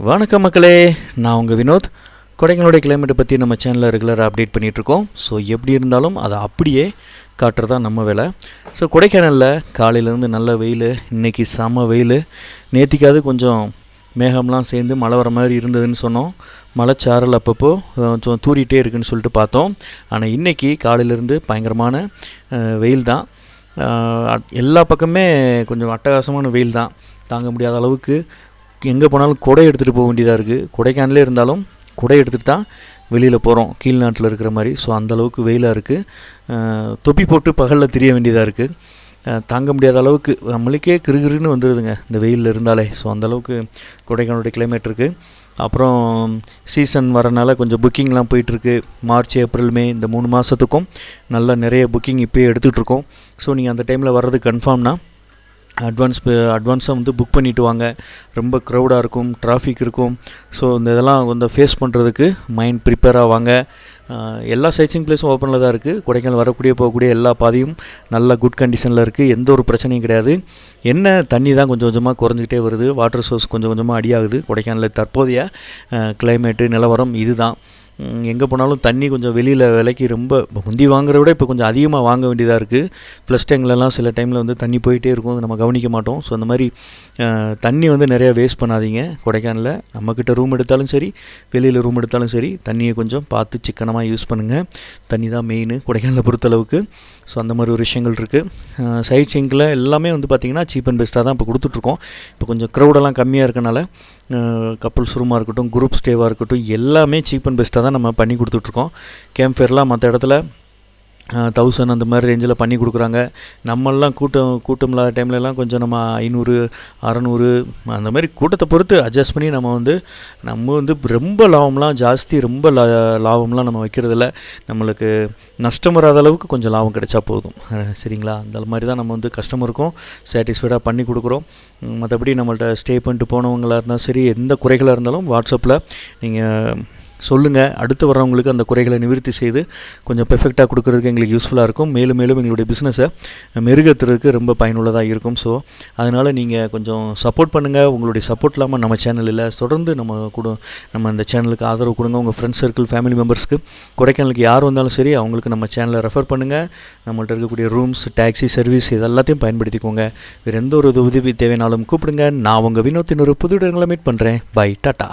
வணக்கம் மக்களே, நான் உங்கள் வினோத். கொடைக்கானலுடைய கிளைமேட்டை பற்றி நம்ம சேனலில் ரெகுலராக அப்டேட் பண்ணிகிட்ருக்கோம். ஸோ எப்படி இருந்தாலும் அதை அப்படியே காட்டுறது தான் நம்ம வேலை. ஸோ கொடைக்கானலில் காலையிலேருந்து நல்ல வெயில், இன்றைக்கி செம வெயில். நேற்றுக்காவது கொஞ்சம் மேகம்லாம் சேர்ந்து மழை வர மாதிரி இருந்ததுன்னு சொன்னோம். மழைச்சாரல் அப்பப்போ கொஞ்சம் தூரிகிட்டே இருக்குதுன்னு சொல்லிட்டு பார்த்தோம். ஆனால் இன்றைக்கி காலையிலேருந்து பயங்கரமான வெயில் தான். எல்லா பக்கமே கொஞ்சம் அட்டகாசமான வெயில் தான். தாங்க முடியாத அளவுக்கு எங்கே போனாலும் குடை எடுத்துகிட்டு போக வேண்டியதாக இருக்குது. கொடைக்கானலே இருந்தாலும் குடை எடுத்துகிட்டு தான் வெளியில் போகிறோம், கீழ்நாட்டில் இருக்கிற மாதிரி. ஸோ அந்தளவுக்கு வெயிலாக இருக்குது. தொப்பி போட்டு பகலில் திரிய வேண்டியதாக இருக்குது. தாங்க முடியாத அளவுக்கு நம்மளுக்கே கிருகிருன்னு வந்துடுதுங்க இந்த வெயிலில் இருந்தாலே. ஸோ அந்தளவுக்கு கொடைக்கானலுடைய கிளைமேட் இருக்குது. அப்புறம் சீசன் வரனால கொஞ்சம் புக்கிங்லாம் போயிட்டுருக்கு. மார்ச், ஏப்ரல், மே இந்த 3 மாதத்துக்கும் நல்லா நிறைய புக்கிங் இப்போயே எடுத்துகிட்ருக்கோம். ஸோ நீங்கள் அந்த டைமில் வர்றது கன்ஃபார்ம்னா அட்வான்ஸாக வந்து புக் பண்ணிவிட்டு வாங்க. ரொம்ப க்ரௌடாக இருக்கும், டிராஃபிக் இருக்கும். ஸோ இந்த இதெல்லாம் வந்து ஃபேஸ் பண்ணுறதுக்கு மைண்ட் ப்ரிப்பேராக வாங்க. எல்லா சைட்சிங் பிளேஸும் ஓப்பனில் தான் இருக்குது. கொடைக்கானல் வரக்கூடிய போகக்கூடிய எல்லா பாதையும் நல்ல குட் கண்டிஷனில் இருக்குது. எந்த ஒரு பிரச்சனையும் கிடையாது. என்ன தண்ணி தான் கொஞ்சம் கொஞ்சமாக குறைஞ்சிக்கிட்டே வருது. வாட்டர் சோர்ஸ் கொஞ்சம் கொஞ்சமாக அடியாகுது. கொடைக்கானலில் தற்போதைய கிளைமேட்டு நிலவரம் இது தான். எங்கே போனாலும் தண்ணி கொஞ்சம் வெளியில் விலைக்கு ரொம்ப முந்தி வாங்குறத விட இப்போ கொஞ்சம் அதிகமாக வாங்க வேண்டியதாக இருக்குது. ப்ளஸ் டேங்க்லலாம் சில டைமில் வந்து தண்ணி போயிட்டே இருக்கும், நம்ம கவனிக்க மாட்டோம். ஸோ அந்த மாதிரி தண்ணி வந்து நிறையா வேஸ்ட் பண்ணாதீங்க. கொடைக்கானலில் நம்மக்கிட்ட ரூம் எடுத்தாலும் சரி, வெளியில் ரூம் எடுத்தாலும் சரி, தண்ணியை கொஞ்சம் பார்த்து சிக்கனமாக யூஸ் பண்ணுங்கள். தண்ணி தான் மெயின் கொடைக்கானலை பொறுத்தளவுக்கு. ஸோ அந்த மாதிரி ஒரு விஷயங்கள் இருக்குது. சைட் சீங்கில் எல்லாமே வந்து பார்த்திங்கன்னா சீப் அண்ட் பெஸ்ட்டாக தான் இப்போ கொடுத்துட்ருக்கோம். இப்போ கொஞ்சம் க்ரௌடெல்லாம் கம்மியாக இருக்கனால கப்புள்ஸ் ரூமாக இருக்கட்டும், குரூப் ஸ்டேவாக இருக்கட்டும், எல்லாமே சீப் அண்ட் பெஸ்ட்டாக தான் நம்ம பண்ணி கொடுத்துட்ருக்கோம். கேம்ப் ஃபேர்லாம் மற்ற இடத்துல 1000 அந்த மாதிரி ரேஞ்சில் பண்ணி கொடுக்குறாங்க. நம்மளாம் கூட்டம் இல்லாத டைம்லலாம் கொஞ்சம் நம்ம 500, 600 அந்த மாதிரி கூட்டத்தை பொறுத்து அட்ஜஸ்ட் பண்ணி நம்ம வந்து ரொம்ப லாபம்லாம் ஜாஸ்தி, ரொம்ப லாபம்லாம் நம்ம வைக்கிறதில்ல. நம்மளுக்கு நஷ்டம் வராத அளவுக்கு கொஞ்சம் லாபம் கிடைச்சா போதும், சரிங்களா? அந்த மாதிரி தான் நம்ம வந்து கஸ்டமருக்கும் சாட்டிஸ்ஃபைடாக பண்ணி கொடுக்குறோம். மற்றபடி நம்மள்ட்ட ஸ்டே பண்ணிட்டு போனவங்களாக இருந்தாலும் சரி, எந்த குறைகளாக இருந்தாலும் வாட்ஸ்அப்பில் நீங்கள் சொல்லுங்கள். அடுத்து வர்றவங்களுக்கு அந்த குறைகளை நிவர்த்தி செய்து கொஞ்சம் பெர்ஃபெக்டாக கொடுக்குறதுக்கு எங்களுக்கு யூஸ்ஃபுல்லாக இருக்கும். மேலும் மேலும் எங்களுடைய பிஸ்னஸை மெருகத்துறதுக்கு ரொம்ப பயனுள்ளதாக இருக்கும். ஸோ அதனால் நீங்கள் கொஞ்சம் சப்போர்ட் பண்ணுங்கள். உங்களுடைய சப்போர்ட் இல்லாமல் நம்ம சேனலில் தொடர்ந்து நம்ம இந்த சேனலுக்கு ஆதரவு கொடுங்க. உங்கள் ஃப்ரெண்ட்ஸ் சர்க்கிள், ஃபேமிலி மெம்பர்ஸ்க்கு கொடைக்கானலுக்கு யார் வந்தாலும் சரி, அவங்களுக்கு நம்ம சேனலை ரெஃபர் பண்ணுங்கள். நம்மள்ட்ட இருக்கக்கூடிய ரூம்ஸ், டாக்ஸி சர்வீஸ் இதெல்லாத்தையும் பயன்படுத்திக்கோங்க. வேறு எந்த ஒரு உதவி தேவைனாலும் கூப்பிடுங்க. நான் உங்கள் வினோத்தின் ஒரு புது இடங்களை மீட் பண்ணுறேன். Bye, tata.